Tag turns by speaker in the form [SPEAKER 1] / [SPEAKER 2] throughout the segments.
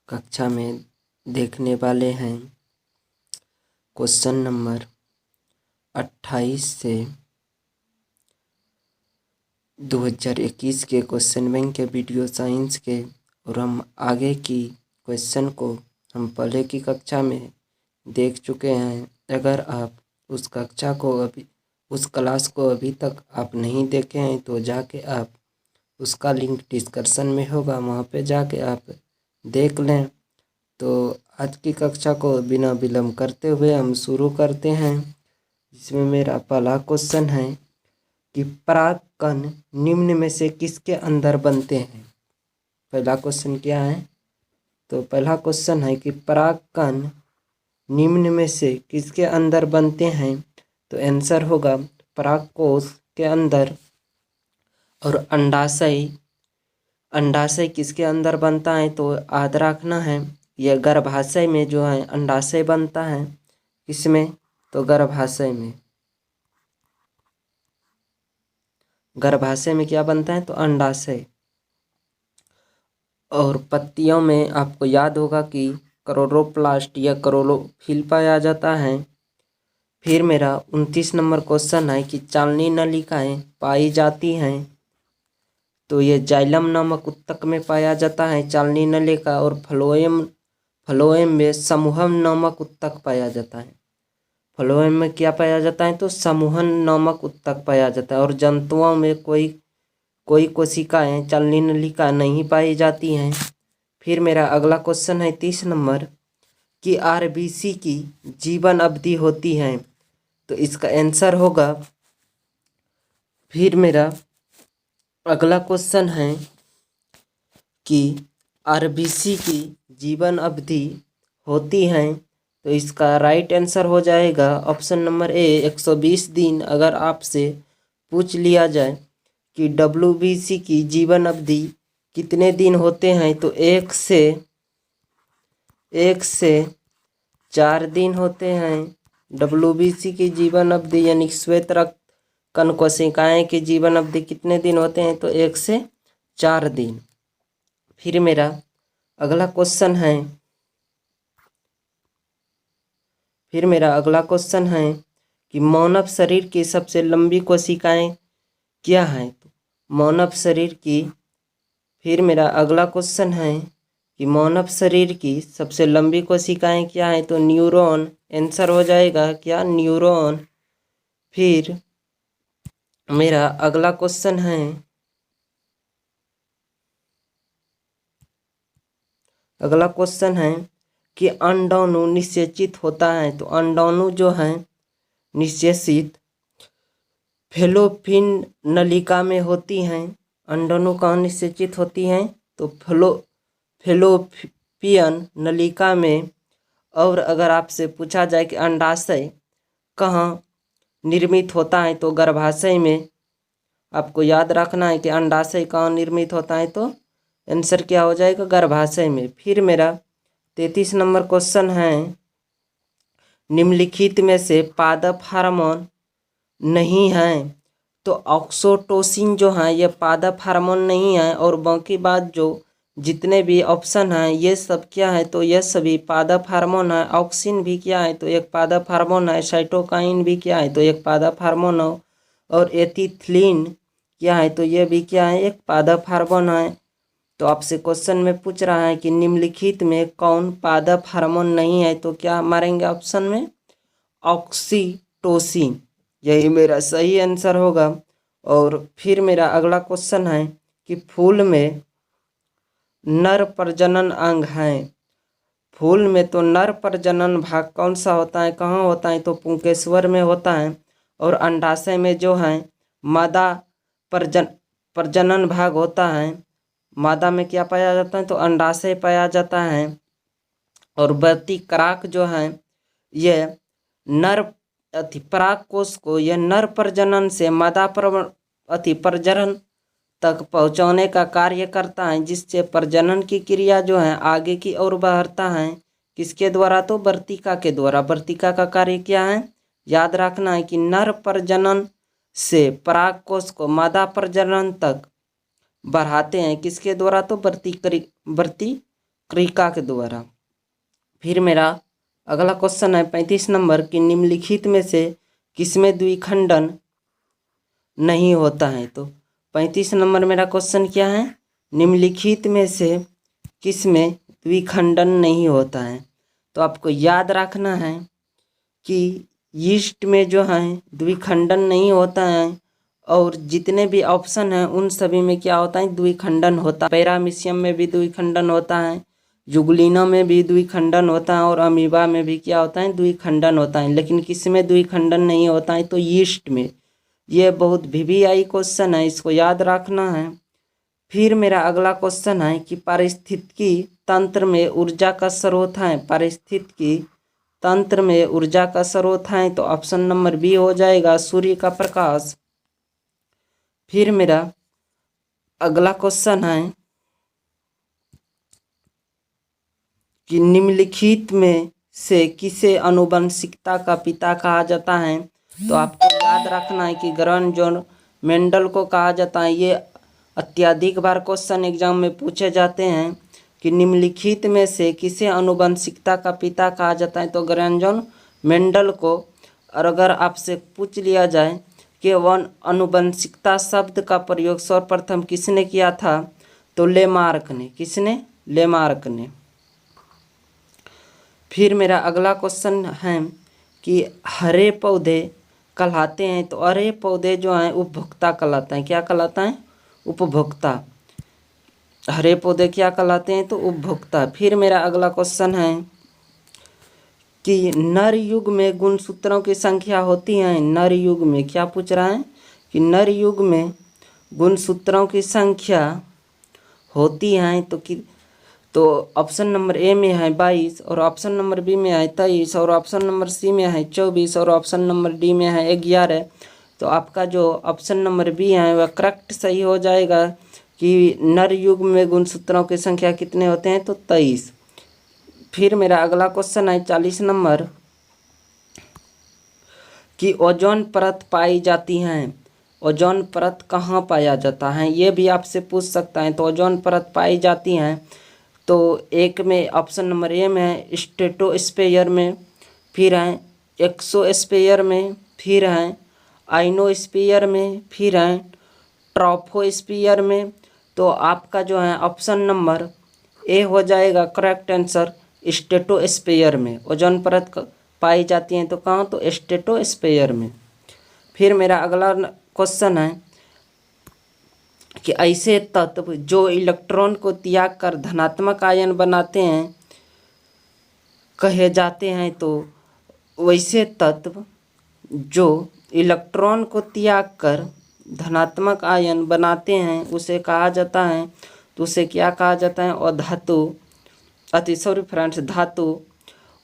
[SPEAKER 1] कक्षा में देखने वाले हैं क्वेश्चन नंबर 28 से 2021 के क्वेश्चन बैंक के वीडियो साइंस के। और हम आगे की क्वेश्चन को हम पहले की कक्षा में देख चुके हैं। अगर आप उस कक्षा को उस क्लास को अभी तक आप नहीं देखे हैं तो जाके आप उसका लिंक डिस्क्रिप्शन में होगा, वहाँ पे जाके आप देख लें। तो आज की कक्षा को बिना विलम्ब करते हुए हम शुरू करते हैं। इसमें मेरा पहला क्वेश्चन है कि पराग कण निम्न में से किसके अंदर बनते हैं। पहला क्वेश्चन क्या है? तो पहला क्वेश्चन है कि पराग कण निम्न में से किसके अंदर बनते हैं। तो आंसर होगा परागकोश के अंदर। और अंडाशय किसके अंदर बनता है? तो याद रखना है यह गर्भाशय में जो है अंडाशय बनता है। किसमें? तो गर्भाशय में। गर्भाशय में क्या बनता है? तो अंडाशय। और पत्तियों में आपको याद होगा कि क्लोरोप्लास्ट या क्लोरोफिल पाया जाता है। फिर मेरा 29 नंबर क्वेश्चन है कि चालनी नलिकाएं पाई जाती हैं। तो ये जाइलम नामक उत्तक में पाया जाता है चालनी नलिका। और फ्लोएम में समूहन नामक उत्तक पाया जाता है। फ्लोएम में क्या पाया जाता है? तो समूहन नामक उत्तक पाया जाता है। और जंतुओं में कोई कोशिकाएं चालनी नलिका नहीं पाई जाती हैं। फिर मेरा अगला क्वेश्चन है 30 नंबर कि आरबीसी की जीवन अवधि होती है। तो इसका आंसर होगा। फिर मेरा अगला क्वेश्चन है कि आरबीसी की जीवन अवधि होती है। तो इसका राइट आंसर हो जाएगा ऑप्शन नंबर ए 120 दिन। अगर आपसे पूछ लिया जाए कि डब्ल्यूबीसी की जीवन अवधि कितने दिन होते हैं तो 1 से 4 दिन होते हैं। डब्ल्यूबीसी की जीवन अवधि यानी श्वेत रक्त कण कोशिकाएं की जीवन अवधि कितने दिन होते हैं? तो 1 से 4 दिन। फिर मेरा अगला क्वेश्चन है कि मानव शरीर की सबसे लंबी कोशिकाएं क्या हैं? तो मानव शरीर की। फिर मेरा अगला क्वेश्चन है कि मानव शरीर की सबसे लंबी कोशिकाएं क्या हैं? तो न्यूरॉन। आंसर हो जाएगा क्या? न्यूरॉन। फिर मेरा अगला क्वेश्चन है कि अंडाणु निषेचित होता है। तो अंडाणु जो है निषेचित फैलोपियन नलिका में होती हैं। अंडाणु कहाँ निषेचित होती हैं? तो फैलोपियन नलिका में। और अगर आपसे पूछा जाए कि अंडाशय कहाँ निर्मित होता है तो गर्भाशय में। आपको याद रखना है कि अंडाशय कहाँ निर्मित होता है तो आंसर क्या हो जाएगा? गर्भाशय में। फिर मेरा 33 नंबर क्वेश्चन है निम्नलिखित में से पादप हार्मोन नहीं है। तो ऑक्सीटोसिन जो है ये पादप हार्मोन नहीं है। और बाकी बात जो जितने भी ऑप्शन हैं ये सब क्या है? तो ये सभी पादप हार्मोन है। ऑक्सिन भी क्या है? तो एक पादप हार्मोन है। साइटोकाइन भी क्या है? तो एक पादप हार्मोन है। और एथिलीन क्या है? तो ये भी क्या है? एक पादप हार्मोन है। तो आपसे क्वेश्चन में पूछ रहा है कि निम्नलिखित में कौन पादप हार्मोन नहीं है? तो क्या मारेंगे ऑप्शन में? ऑक्सीटोसिन। यही मेरा सही आंसर होगा। और फिर मेरा अगला क्वेश्चन है कि फूल में नर प्रजनन अंग है। फूल में तो नर प्रजनन भाग कौन सा होता है? कहाँ होता है? तो पुंकेश्वर में होता है। और अंडाशय में जो है मादा प्रजनन भाग होता है। मादा में क्या पाया जाता है? तो अंडाशय पाया जाता है। और वर्तिकारक जो है ये पराग कोश को यह नर प्रजनन से मादा प्रजनन तक पहुंचाने का कार्य करता है, जिससे प्रजनन की क्रिया जो है आगे की ओर बढ़ता है। किसके द्वारा? तो वर्तिका के द्वारा। वर्तिका का कार्य क्या है? याद रखना है कि नर प्रजनन से पराग कोश को मादा प्रजनन तक बढ़ाते हैं। किसके द्वारा? तो क्रिका के द्वारा। फिर मेरा अगला क्वेश्चन है 35 नंबर कि निम्नलिखित में से किसमें द्विखंडन नहीं होता है। तो 35 नंबर मेरा क्वेश्चन क्या है, निम्नलिखित में से किसमें द्विखंडन नहीं होता है। तो आपको याद रखना है कि यीस्ट में जो है द्विखंडन नहीं होता है, और जितने भी ऑप्शन हैं उन सभी में क्या होता है, द्विखंडन होता है। पैरामीशियम में भी द्विखंडन होता है, जुगलिना में भी द्विखंडन होता है, और अमीबा में भी क्या होता है, द्विखंडन होता है। लेकिन किस में द्विखंडन नहीं होता है, तो यीस्ट में। ये बहुत वीवीआई क्वेश्चन है, इसको याद रखना है। फिर मेरा अगला क्वेश्चन है कि पारिस्थितिकी तंत्र में ऊर्जा का स्रोत है। पारिस्थितिकी तंत्र में ऊर्जा का स्रोत है, तो ऑप्शन नंबर बी हो जाएगा, सूर्य का प्रकाश। फिर मेरा अगला क्वेश्चन है कि निम्नलिखित में से किसे आनुवंशिकता का पिता कहा जाता है। तो आपको याद रखना है कि ग्रहण जॉन मेंडल को कहा जाता है। ये अत्यधिक बार क्वेश्चन एग्जाम में पूछे जाते हैं कि निम्नलिखित में से किसे आनुवंशिकता का पिता कहा जाता है, तो ग्रहण जॉन मेंडल को। और अगर आपसे पूछ लिया जाए कि वन आनुवंशिकता शब्द का प्रयोग सर्वप्रथम किसने किया था, तो लेमार्क ने। किसने? लेमार्क ने। फिर मेरा अगला क्वेश्चन है कि हरे पौधे कहलाते हैं। तो हरे पौधे जो हैं उपभोक्ता कहलाते हैं। क्या कहलाता है? उपभोक्ता। हरे पौधे क्या कहलाते हैं, तो उपभोक्ता। फिर मेरा अगला क्वेश्चन है कि नर युग में गुणसूत्रों की संख्या होती है। नर युग में क्या पूछ रहा है कि नर युग में गुणसूत्रों की संख्या होती है। तो ऑप्शन नंबर ए में है 22, और ऑप्शन नंबर बी में है 23, और ऑप्शन नंबर सी में है 24, और ऑप्शन नंबर डी में है 11। तो आपका जो ऑप्शन नंबर बी है वह करेक्ट सही हो जाएगा कि नर युग में गुणसूत्रों की संख्या कितने होते हैं, तो 23। फिर मेरा अगला क्वेश्चन है 40 नंबर कि ओजोन परत पाई जाती है। ओजोन परत कहाँ पाया जाता है, ये भी आपसे पूछ सकता है। तो ओजोन परत पाई जाती हैं, तो एक में ऑप्शन नंबर ए में है स्ट्रेटोस्फीयर में, फिर है एक्सोस्फीयर में, फिर है आइनोस्फीयर में, फिर है ट्रॉपोस्फीयर में। तो आपका जो है ऑप्शन नंबर ए हो जाएगा करेक्ट आंसर, स्ट्रेटोस्फीयर में ओजोन परत पाई जाती हैं। तो कहाँ, तो स्ट्रेटोस्फीयर में। फिर मेरा अगला क्वेश्चन है कि ऐसे तत्व जो इलेक्ट्रॉन को त्याग कर धनात्मक आयन बनाते हैं कहे जाते हैं। तो वैसे तत्व जो इलेक्ट्रॉन को त्याग कर धनात्मक आयन बनाते हैं उसे कहा जाता है, तो उसे क्या कहा जाता है, और धातु सॉरी फ्रेंड्स, धातु।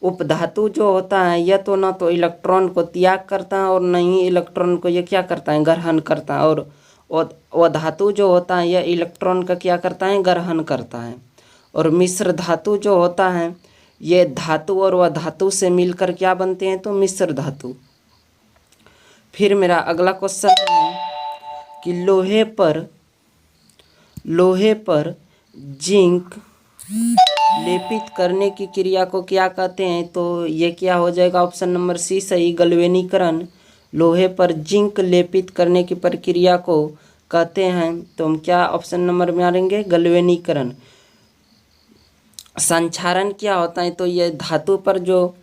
[SPEAKER 1] उपधातु जो होता है यह तो ना तो इलेक्ट्रॉन को त्याग करता है और न ही इलेक्ट्रॉन को ये क्या करता है, ग्रहण करता है। और धातु जो होता है यह इलेक्ट्रॉन का क्या करता है, ग्रहण करता है। और मिश्र धातु जो होता है ये धातु और वह धातु से मिलकर क्या बनते हैं, तो मिश्र धातु। फिर मेरा अगला क्वेश्चन है कि लोहे पर जिंक लेपित करने की क्रिया को क्या कहते हैं। तो ये क्या हो जाएगा, ऑप्शन नंबर सी सही, गलवेनीकरण। लोहे पर जिंक लेपित करने की प्रक्रिया को कहते हैं, तो हम क्या ऑप्शन नंबर में मारेंगे, गलवेनीकरण। संक्षारण क्या होता है, तो ये धातु पर जो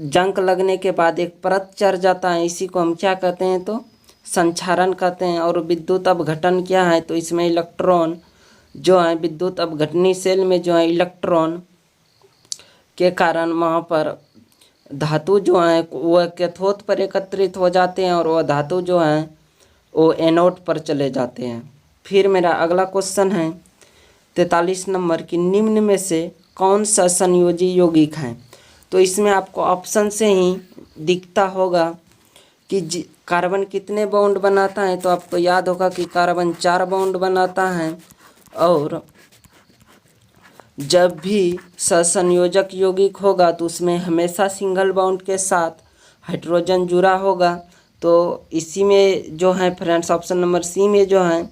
[SPEAKER 1] जंग लगने के बाद एक परत चढ़ जाता है, इसी को हम क्या कहते हैं, तो संक्षारण कहते हैं। और विद्युत अपघटन क्या है, तो इसमें इलेक्ट्रॉन जो है विद्युत अपघटनी सेल में जो है इलेक्ट्रॉन के कारण वहाँ पर धातु जो है वह कैथोड पर एकत्रित हो जाते हैं, और वह धातु जो है वो एनोड पर चले जाते हैं। फिर मेरा अगला क्वेश्चन है 43 नंबर की निम्न में से कौन सा संयोजी यौगिक है। तो इसमें आपको ऑप्शन से ही दिखता होगा कि कार्बन कितने बॉन्ड बनाता है। तो आपको याद होगा कि कार्बन 4 बॉन्ड बनाता है, और जब भी सहसंयोजक यौगिक होगा तो उसमें हमेशा सिंगल बॉन्ड के साथ हाइड्रोजन जुड़ा होगा। तो इसी में जो है फ्रेंड्स ऑप्शन नंबर सी में जो है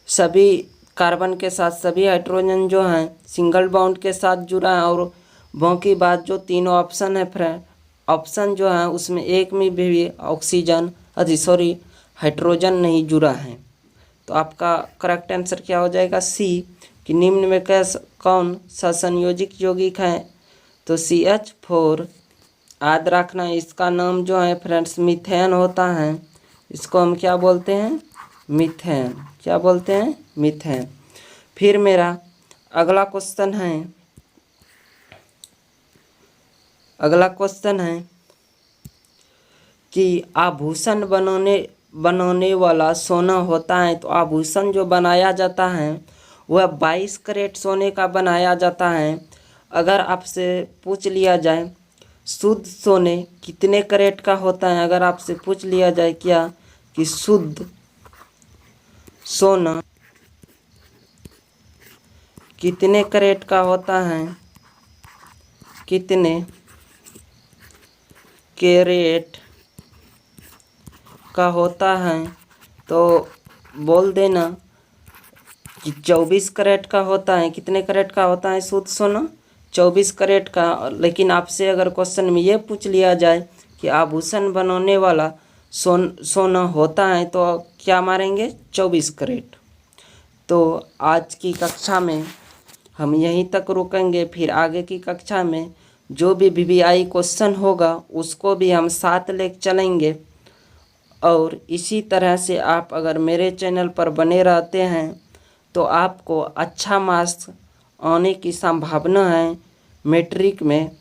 [SPEAKER 1] सभी कार्बन के साथ सभी हाइड्रोजन जो हैं सिंगल बॉन्ड के साथ जुड़ा है और बाकी बात जो तीनों ऑप्शन है फ्रेंड, ऑप्शन जो है उसमें एक में भी ऑक्सीजन हाइड्रोजन नहीं जुड़ा है। तो आपका करेक्ट आंसर क्या हो जाएगा? सी, कि निम्न में कौन सा संयोजिक यौगिक है? तो CH4। याद रखना इसका नाम जो है फ्रेंड्स मीथेन होता है। इसको हम क्या बोलते हैं? मीथेन। क्या बोलते हैं? मीथेन। फिर मेरा अगला क्वेश्चन है कि आभूषण बनाने वाला सोना होता है। तो आभूषण जो बनाया जाता है वह 22 कैरेट सोने का बनाया जाता है। अगर आपसे पूछ लिया जाए शुद्ध सोने कितने कैरेट का होता है, अगर आपसे पूछ लिया जाए क्या कि शुद्ध सोना कितने कैरेट का होता है, कितने कैरेट का होता है, तो बोल देना कि 24 कैरेट का होता है। कितने कैरेट का होता है शुद्ध सोना? 24 कैरेट का। लेकिन आपसे अगर क्वेश्चन में ये पूछ लिया जाए कि आभूषण बनाने वाला सोना होता है तो क्या मारेंगे? 24 कैरेट। तो आज की कक्षा में हम यहीं तक रुकेंगे। फिर आगे की कक्षा में जो भी VVI क्वेश्चन होगा उसको भी हम साथ ले चलेंगे। और इसी तरह से आप अगर मेरे चैनल पर बने रहते हैं तो आपको अच्छा मार्क्स आने की संभावना है। मैट्रिक में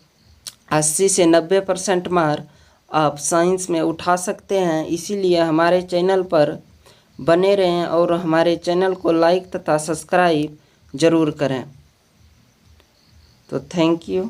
[SPEAKER 1] 80 से 90% मार्क आप साइंस में उठा सकते हैं। इसीलिए हमारे चैनल पर बने रहें और हमारे चैनल को लाइक तथा सब्सक्राइब ज़रूर करें। तो थैंक यू।